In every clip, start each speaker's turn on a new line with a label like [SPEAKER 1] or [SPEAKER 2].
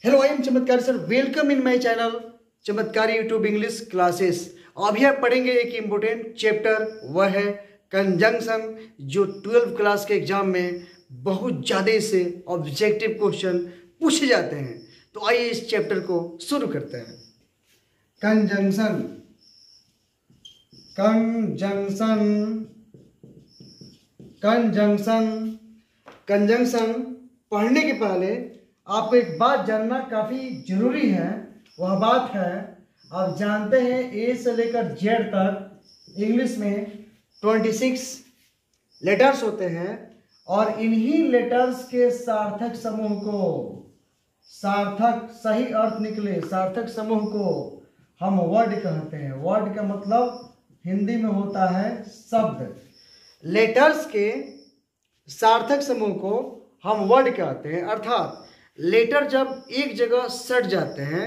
[SPEAKER 1] Hello, I am चमत्कारी sir. Welcome in my channel चमत्कारी YouTube English classes. अभी आप पढ़ेंगे एक इम्पोर्टेंट चैप्टर, वह है कंजंक्शन, जो 12th क्लास के एग्जाम में बहुत ज़्यादा से ऑब्जेक्टिव क्वेश्चन पूछे जाते हैं। तो आइए इस चैप्टर को शुरू करते हैं। कंजंक्शन कंजंक्शन कंजंक्शन कंजंक्शन पढ़ने के पहले आपको एक बात जानना काफ़ी जरूरी है। वह बात है, आप जानते हैं ए से लेकर जेड तक इंग्लिश में 26 लेटर्स होते हैं और इन्हीं लेटर्स के सार्थक समूह को, सार्थक सही अर्थ निकले, सार्थक समूह को हम वर्ड कहते हैं। वर्ड का मतलब हिंदी में होता है शब्द। लेटर्स के सार्थक समूह को हम वर्ड कहते हैं। अर्थात लेटर जब एक जगह सट जाते हैं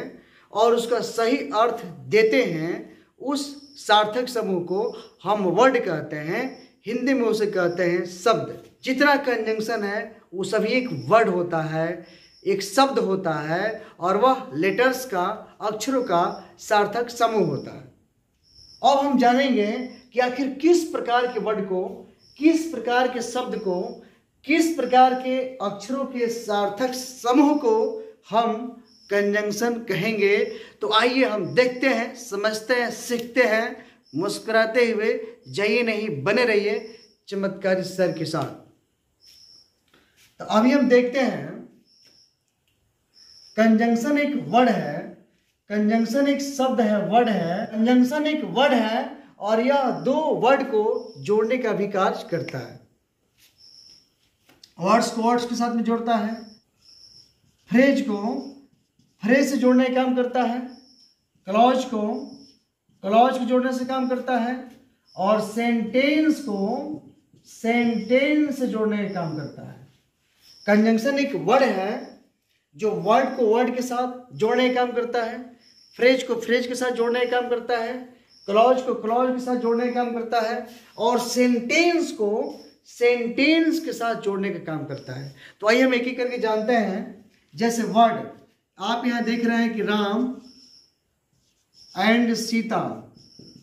[SPEAKER 1] और उसका सही अर्थ देते हैं, उस सार्थक समूह को हम वर्ड कहते हैं। हिंदी में उसे कहते हैं शब्द। जितना कंजंक्शन है वो सभी एक वर्ड होता है, एक शब्द होता है, और वह लेटर्स का, अक्षरों का सार्थक समूह होता है। अब हम जानेंगे कि आखिर किस प्रकार के वर्ड को, किस प्रकार के शब्द को, किस प्रकार के अक्षरों के सार्थक समूह को हम कंजंक्शन कहेंगे। तो आइए हम देखते हैं, समझते हैं, सीखते हैं। मुस्कुराते हुए जाइए नहीं, बने रहिए चमत्कारी सर के साथ। तो अभी हम देखते हैं, कंजंक्शन एक वर्ड है, कंजंक्शन एक शब्द है, वर्ड है। कंजंक्शन एक वर्ड है और यह दो वर्ड को जोड़ने का भी कार्य करता है। वर्ड्स को वर्ड्स के साथ में जोड़ता है, फ्रेज को फ्रेज से जोड़ने का काम करता है, क्लॉज को क्लॉज को जोड़ने से काम करता है, और सेंटेंस को सेंटेंस से जोड़ने का काम करता है। कंजंक्शन एक वर्ड है जो वर्ड को वर्ड के साथ जोड़ने का काम करता है, फ्रेज को फ्रेज के साथ जोड़ने का काम करता है, क्लॉज को क्लॉज के साथ जोड़ने का काम करता है, और सेंटेंस को सेंटेंस के साथ जोड़ने का काम करता है। तो आइए हम एक एक करके जानते हैं। जैसे वर्ड आप यहां देख रहे हैं कि राम एंड सीता,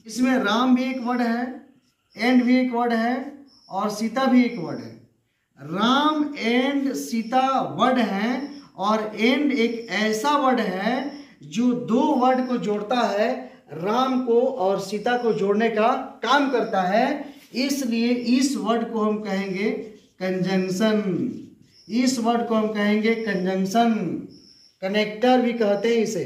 [SPEAKER 1] इसमें राम भी एक वर्ड है, एंड भी एक वर्ड है, और सीता भी एक वर्ड है। राम एंड सीता वर्ड है, और एंड एक ऐसा वर्ड है जो दो वर्ड को जोड़ता है, राम को और सीता को जोड़ने का काम करता है। इसलिए इस वर्ड को हम कहेंगे कंजंक्शन। इस वर्ड को हम कहेंगे कंजंक्शन। कनेक्टर भी कहते हैं इसे।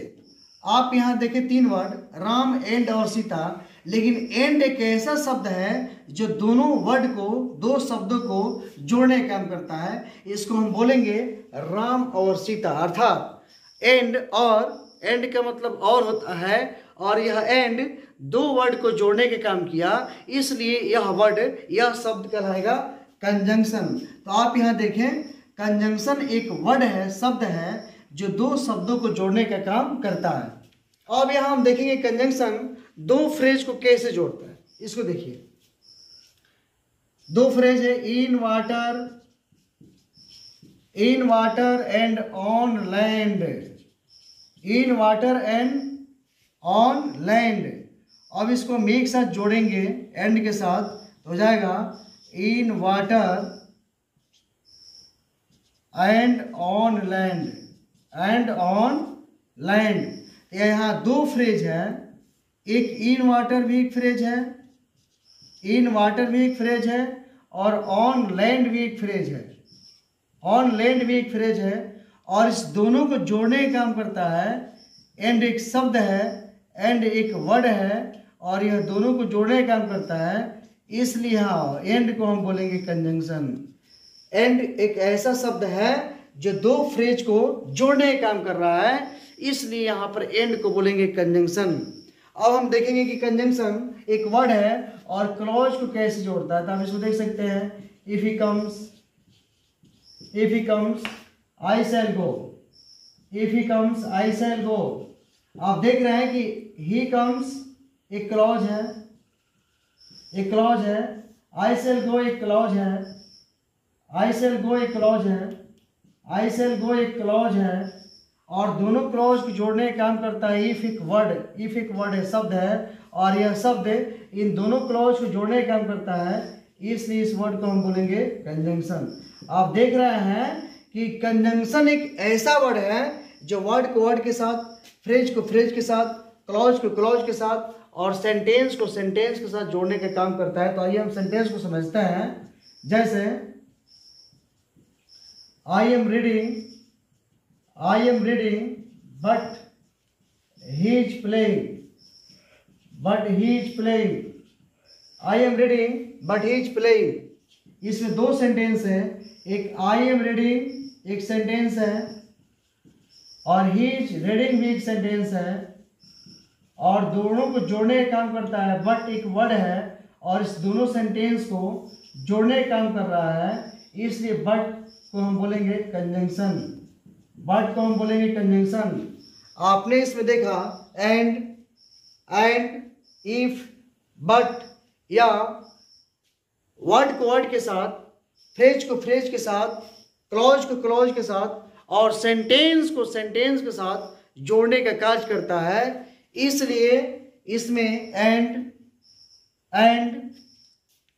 [SPEAKER 1] आप यहाँ देखें तीन वर्ड, राम, एंड और सीता, लेकिन एंड एक ऐसा शब्द है जो दोनों वर्ड को, दो शब्दों को जोड़ने का काम करता है। इसको हम बोलेंगे राम और सीता। अर्थात एंड, और एंड का मतलब और होता है, और यह एंड दो वर्ड को जोड़ने के काम किया, इसलिए यह वर्ड, यह शब्द कहलाएगा कंजंक्शन। तो आप यहाँ देखें, कंजंक्शन एक वर्ड है, शब्द है जो दो शब्दों को जोड़ने का काम करता है। अब यहाँ हम देखेंगे कंजंक्शन दो फ्रेज को कैसे जोड़ता है। इसको देखिए, दो फ्रेज है, in water and on land, in water and on land. अब इसको हम एक साथ जोड़ेंगे एंड के साथ, तो हो जाएगा in water and on land, and on land. यहाँ दो फ्रेज है, एक इन वाटर भी एक फ्रेज है, इन वाटर भी एक फ्रेज है, और ऑन लैंड भी एक फ्रेज है, ऑन लैंड भी एक फ्रेज है। और इस दोनों को जोड़ने का काम करता है। एंड एक शब्द है, एंड एक वर्ड है, और यह दोनों को जोड़ने का काम करता है। इसलिए हाँ, एंड को हम बोलेंगे कंजंक्शन। एंड एक ऐसा शब्द है जो दो फ्रेज को जोड़ने का काम कर रहा है, इसलिए यहाँ पर एंड को बोलेंगे कंजंक्शन। अब हम देखेंगे कि कंजंक्शन एक वर्ड है और क्लॉज को कैसे जोड़ता है। तो आप इसको देख सकते हैं, if he comes I shall go, if he comes I shall go. आप देख रहे हैं कि ही कम्स एक क्लॉज है, एक क्लॉज है, आई शैल गो एक क्लॉज है, आई शैल गो एक क्लॉज है, आई शैल गो एक क्लॉज है, और दोनों क्लॉज को जोड़ने का काम करता है इफ एक वर्ड है, शब्द है, और यह शब्द इन दोनों क्लॉज को जोड़ने का काम करता है, इसलिए इस वर्ड को हम बोलेंगे कंजंक्शन। आप देख रहे हैं कि कंजंक्शन एक ऐसा वर्ड है जो वर्ड को वर्ड के साथ, फ्रेज को फ्रेज के साथ, क्लॉज को क्लॉज के साथ और सेंटेंस को सेंटेंस के साथ जोड़ने का काम करता है। तो आइए हम सेंटेंस को समझते हैं। जैसे I am reading but he is playing, I am reading but he is playing. इसमें दो सेंटेंस है, एक आई एम रीडिंग एक सेंटेंस है और ही इज रीडिंग भी एक सेंटेंस है, और दोनों को जोड़ने का काम करता है। बट एक वर्ड है और इस दोनों सेंटेंस को जोड़ने का काम कर रहा है, इसलिए बट को हम बोलेंगे कंजंक्शन। आपने इसमें देखा एंड, इफ, बट या वर्ड को वर्ड के साथ, फ्रेज को फ्रेज के साथ, क्लॉज को क्लॉज के साथ और सेंटेंस को सेंटेंस के साथ जोड़ने का कार्य करता है। इसलिए इसमें एंड,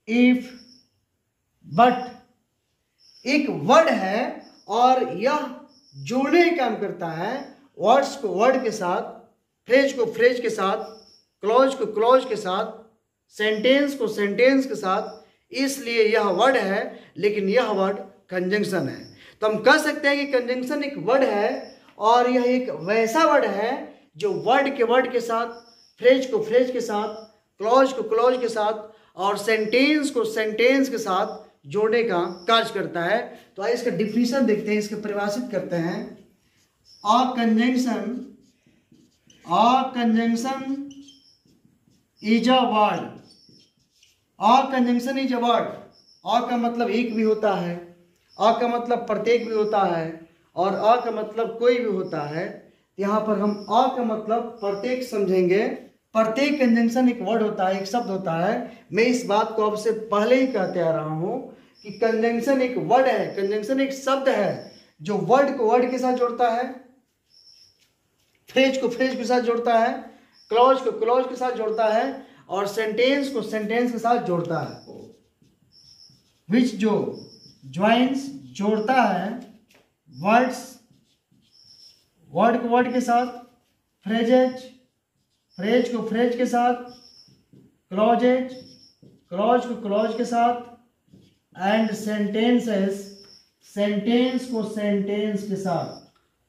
[SPEAKER 1] इफ, बट एक वर्ड है और यह जोड़ने का काम करता है वर्ड्स को वर्ड के साथ, फ्रेज को फ्रेज के साथ, क्लॉज को क्लॉज के साथ, सेंटेंस को सेंटेंस के साथ, इसलिए यह वर्ड है, लेकिन यह वर्ड कंजंक्शन है। तो हम कह सकते हैं कि कंजंक्शन एक वर्ड है और यह एक वैसा वर्ड है जो वर्ड के साथ, फ्रेज को फ्रेज के साथ, क्लॉज को क्लॉज के साथ और सेंटेंस को सेंटेंस के साथ जोड़ने का कार्य करता है। तो आइए इसका डिफिनेशन देखते हैं, इसके परिभाषित करते हैं। A conjunction is a word. A conjunction is a word. A का मतलब एक भी होता है, अ का मतलब प्रत्येक भी होता है और अ का मतलब कोई भी होता है। यहाँ पर हम अ का मतलब प्रत्येक समझेंगे। प्रत्येक कंजंक्शन एक वर्ड होता है, एक शब्द होता है। मैं इस बात को आपसे पहले ही कहते आ रहा हूँ कि कंजंक्शन एक वर्ड है, कंजंक्शन एक शब्द है जो वर्ड को वर्ड के साथ जोड़ता है, फ्रेज को फ्रेज के साथ जोड़ता है, क्लॉज को क्लॉज के साथ जोड़ता है और सेंटेंस को सेंटेंस के साथ जोड़ता है। विच जो ज्वाइंस जोड़ता है वर्ड्स वर्ड को वर्ड के साथ, फ्रेज को फ्रेज के साथ, क्लॉज को क्लॉज के साथ एंड सेंटेंस को सेंटेंस के साथ।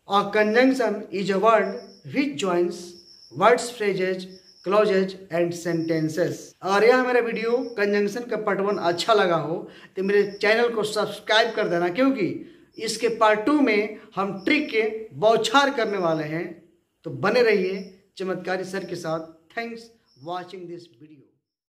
[SPEAKER 1] अ conjunction is a word which joins words, phrases, clauses and sentences. अगर यह मेरा वीडियो कंजंक्शन का पार्ट 1 अच्छा लगा हो तो मेरे चैनल को सब्सक्राइब कर देना, क्योंकि इसके पार्ट 2 में हम ट्रिक के बौछार करने वाले हैं। तो बने रहिए चमत्कारी सर के साथ। Thanks watching this video.